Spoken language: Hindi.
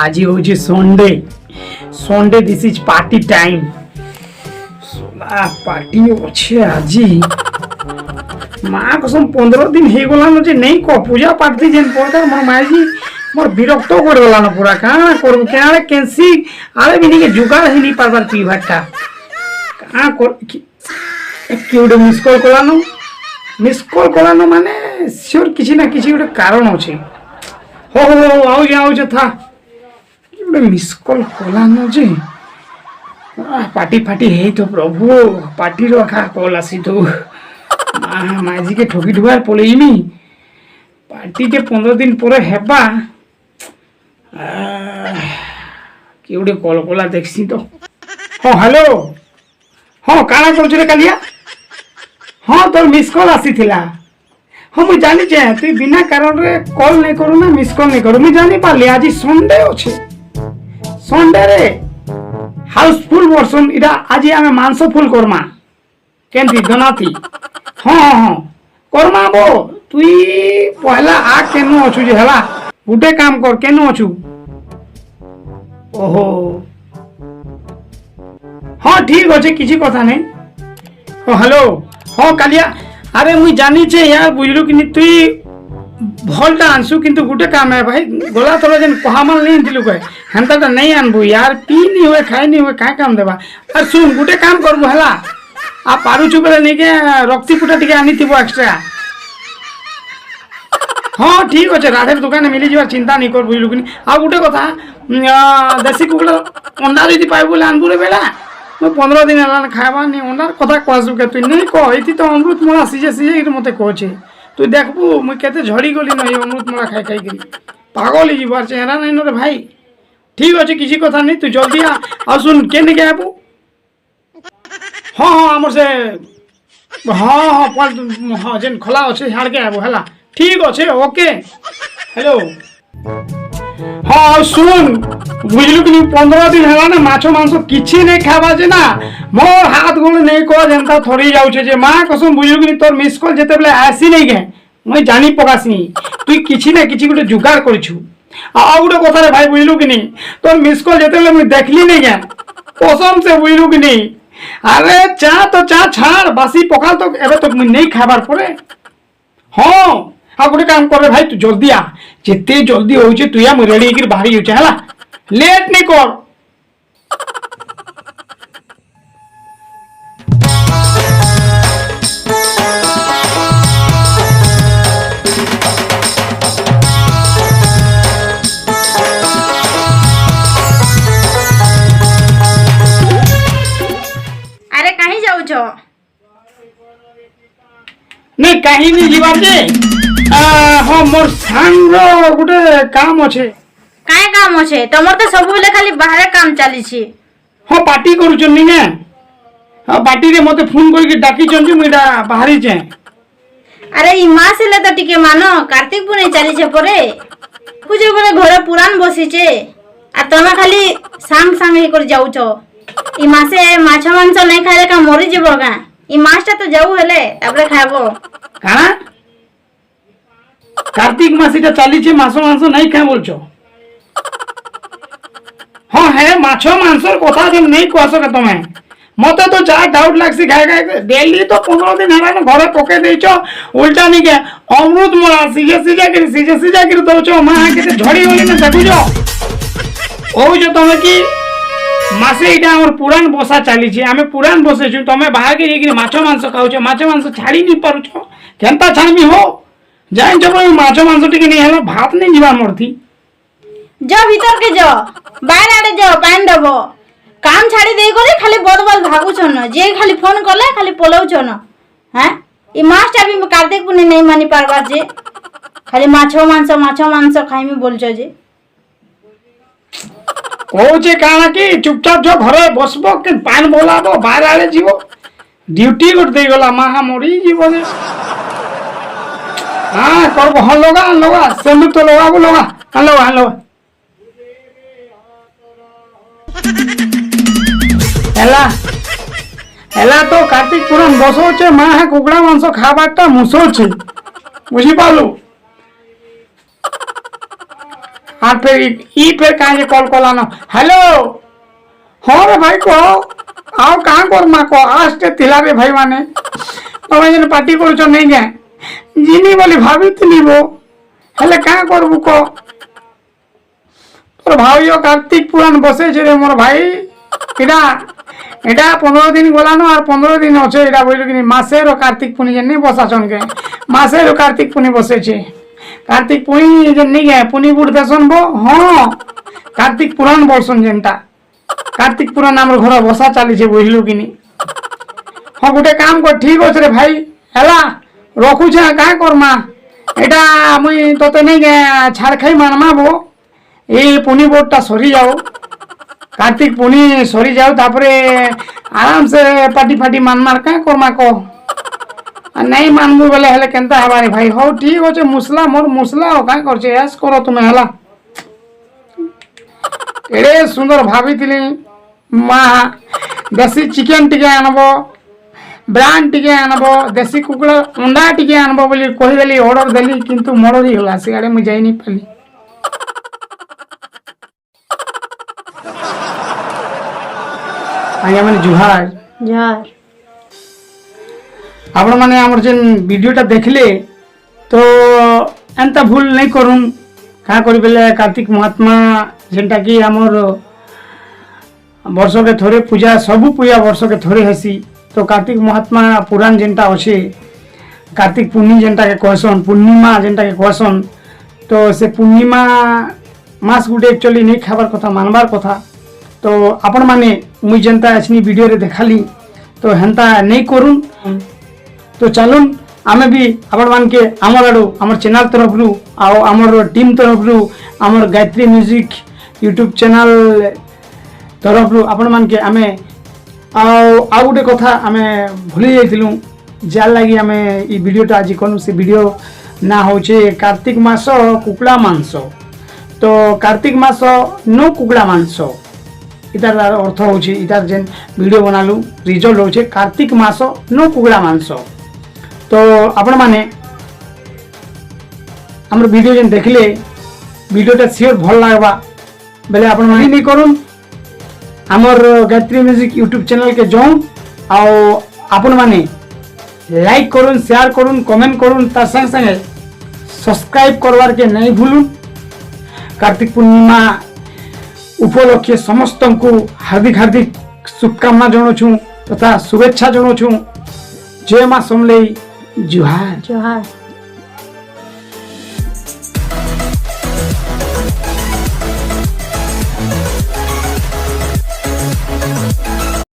आज हूँ Sunday Sunday this is party time party अच्छे आज माँ कसम 15 दिन हो गलान जे नहीं को पूजा पाठ थी जेन प्रकार मोर माँ जी मोर विरक्त कर गलान पूरा काना करबो केना कैंसी आले भी नहीं जुगाड़ ही नहीं पारबार पीवाटा का कर कि मिस कॉल कलानो माने श्योर किसी ना किसी गोटे कारण अच्छे हो आउ था मिस कॉल कलानो जे पार्टी फाटी है तो प्रभु पार्टी रखा कॉल आसी तो माजी के ठोकी ठुआर पलैमी पार्टी के 15 दिन पर हेबा कि गोटे कॉल कला देखसी तो हाँ हेलो हाँ काना करुछ रे कालिया हाँ तोर मिस कॉल आसी थिला हाँ मुझे जानी चाहे तु बिना कारण रे कॉल नहीं करू ना मिस कॉल नहीं करू मुझे जानी पारली आज संडे अच्छे संडे रे हाउसफुल वर्सन इटा आज आम मांस फुल करमा केंती जनाती हाँ करमा बो तुई पहला आ केनु अछु जे हला गुटे काम कर केनु अछु ओहो हाँ ठीक अच्छे किसी कथा नहीं हाँ हेलो हाँ कालिया अरे मुई जानी छे यार बुझलु कि तुई भलटा आनसु किंतु गुटे काम है भाई गला थोड़ा जन कहामल नहीं दिलु कहे हेंताटा नहीं आनबु यार पी नहीं हुए खाई नहीं हुए काय काम देबा और सुन गुटे काम करबु हला आ पारुछु बेले नहीं के रक्ति पुटा टिके आनी थिबो एक्स्ट्रा हाँ ठीक अच्छे राधेर दुकान मिली जबार चिंता नहीं कर बुझलु कि आ गुटे कथा देसी कुकुड़ा अंडा यदि पाइबु बोले आनबु रे बेला मैं 15 दिन है खावा नहीं अंडार कथा कहसु के तुई नहीं कह ये तो अमृत मला सीजे सीजे मत कहचे तु देखबू मुझे केते झड़ी गली नहीं अमृत मला खाई खाई करी पागल ही जीवार चेहरा नहीं रे भाई ठीक अच्छे किसी कथा नहीं तू जल्दी आ सुन के नहीं आबू हाँ आमर से हाँ जेन खोला अच्छे हाड़ के आबू है ठीक अच्छे ओके हेलो हाँ सुन बुझलु कि 15 दिन है ना माछ मांस किसी नहीं खावा जे ना मोर हाथ गोड़ नहीं कह जनता थोड़ी जाऊे जे माँ कसम बुझलु कि तोर मिस कॉल जेते बेले आसी नहीं गए मुई जानी पकासी तुई किसी ना किसी गोटे जुगाड़ करिछु आ गोटे कथा रे भाई बुझलु कि नहीं तोर मिस कॉल जेते बेले मुई देखली नहीं गए कसम से बुझलु कि नहीं अरे चा तो चा छाड़ बासी पकाल तो एबे तो मुई नहीं खाबार पड़े हाँ हाँ गोटे काम कर भाई तू जल्दी आ जिते जल्दी हो तु या रेडी होकर बाहरी होचे हला लेट नहीं कर अरे कहीं जाऊ छो नहीं कहीं नहीं जीवा जे हाँ मोर सांग गोटे काम अच्छे काय काम अच्छे तमर तो सब बेले खाली बाहर काम चली छी हाँ पार्टी करूछन नहीं ना हाँ पार्टी रे मते फोन करके डाकी छन जे मुइडा बाहरी जे अरे ई मास ले तो टिके मानो कार्तिक पुने चली छे परे पूजे परे घरे पुराण बसी छे आ तमे खाली सांग सांग हे कर जाऊ छो ई मासे माछ मांस नहीं खाले का मरि जेबो गा ई मासटा तो जाऊ हेले तापरे खाबो का कार्तिक मासीटा चली छे माछ मांस नहीं खाए बोलछो हाँ है माछ मांसर कथा जे नहीं कहसो के तमे मते तो जा डाउट लागसी खाए खाए डेली तो 15 दिन है ना घरे पके देछो उल्टा नहीं के अमृत मला सीजे कर दोछो मां के झड़ी होली ने देखुजो ओ जो तमे की मासे इटा हमर पुरान बसा चली छे आमे पुरान बसे छु तमे बाहर के जेकी माछ मांस खाउछो माछ मांस छाड़ी नहीं पारुछो केनता छाड़बी हो जाइन जब माछ मांस टिके नहीं हला भात नहीं जीवा मरती जा भीतर के जा बाहर आड़े जा पान दबो काम छाड़ी देई करे खाली बदबल भागु छन जे खाली फोन करले खाली पलाउ छन हैं ई मासटा भी कार्तिक पुने नहीं मानी पारबा जे खाली माछ मांस खाइमी बोलछो जे कहूचे काना कि चुपचाप जो घरे बसबो के पान बोलाबो बाहर आड़े जीवो ड्यूटी कर दे गला माहा मरी जीवो जे हाँ करबो हल लगा संदूक तो लगा हलो हेला तो कार्तिक पुराण बसो छे माहा कुकड़ा मांस खाबारटा मुसो छे बुझी पालु आर फिर फिर कहाँ के कॉल कला न हेलो हाँ रे भाई कह आओ कहाँ करमा कह आस्ते थिला रे भाई माने तमे जन पार्टी करूछ नहीं गे जिनी बोली भाभी वो हेले कहाँ करबू कह तोर भाइयो कार्तिक पुराण बसे रे मोर भाई इडा এটা 15 दिन গলানো আর 15 दिन আছে এটা বইল কি মাসের কার্তিক পুনি জেনে বসাছন কে মাসের কার্তিক পুনি বসেছে কার্তিক পুনি জেনে গে পুনি বুড়তে শুনবো হ্যাঁ কার্তিক পুরাণ বলছন যেনটা কার্তিক পুরাণ আমার ঘর বসা চালিছে বুঝলু কিনি হ্যাঁ গোটে কাম কর ঠিক আছে রে ভাই হেলা রখুছে কাঁ করমা এটা মুই তোতে নেই গে ছাড় খাই মানমাবো এই পুনি বোর্ডটা সরি যাও कार्तिक पुनी सरी जाओ तापरे आराम से पार्टी फाटी मान मार क्या करमा को नहीं मानबू बोले हेले केनता हमारे भाई हो ठीक होचे मुसला मोर मुसला हो का करछे ऐस करो तुम्हें हला एड़े सुंदर भाभी तिली मा देसी चिकन टिके आनबो ब्रांड टिके आनबो देसी कुकुड़ा अंडा टिके आनबो बोली कहि देली ऑर्डर देली किंतु मोडरी होला सियाडे मु जाई नहीं पाली आज्ञा मैंने जुहार जुहार आपण माने हमर जेन वीडियोटा देखले तो एंता भूल नहीं करूँ क्या करी बेले कार्तिक महात्मा जेनटा कि हमर वर्ष के थोड़े पूजा सबू पूजा वर्ष के थोड़े हेसी तो कार्तिक महात्मा पुराण जेनटा अच्छे कार्तिक पूर्णि जेनटा के कहसन पूर्णिमा जेनटा के कहसन तो से पूर्णिमा मास गुटे एक्चुअली नहीं खाबार कथा मानबार कथा तो आपण माने मुई जनता अच्छी वीडियो रे देखाली तो हेंता नहीं करूँ तो चलुन आमे भी आपण मान के आमर आड़ू आमर चैनल तरफ रु आउ आमर टीम तरफ रु आमर गायत्री म्यूजिक यूट्यूब चैनल तरफ रु आपण मान के आमे आउ गोटे कथा आमे भूली जाइथिलु जार लगी आमे ई वीडियोटा आज कनु से वीडियो ना होचे कार्तिक मास कुकुड़ा मांस तो कार्तिक मास नो कुकुड़ा मांस इतार अर्थ होची इतार जेन वीडियो बनालु रिजल्ट होचे कार्तिक मास नो कुकुड़ा मांस तो आपण माने हमर वीडियो जेन देखले वीडियोटा शेयर भल लागबा बेले आपण माने नहीं करूँ हमर गायत्री म्यूजिक यूट्यूब चैनल के जोन आउ आपण माने लाइक करूँ शेयर करूँ कमेंट करूँ तार संग संगे सब्सक्राइब करवार के नहीं भूलूं कार्तिक पूर्णिमा उपलक्षे समस्त को हार्दिक हार्दिक शुभकामना जनाऊँ तथा शुभेच्छा जनाऊँ जय मां समलेई जुहार जुहार।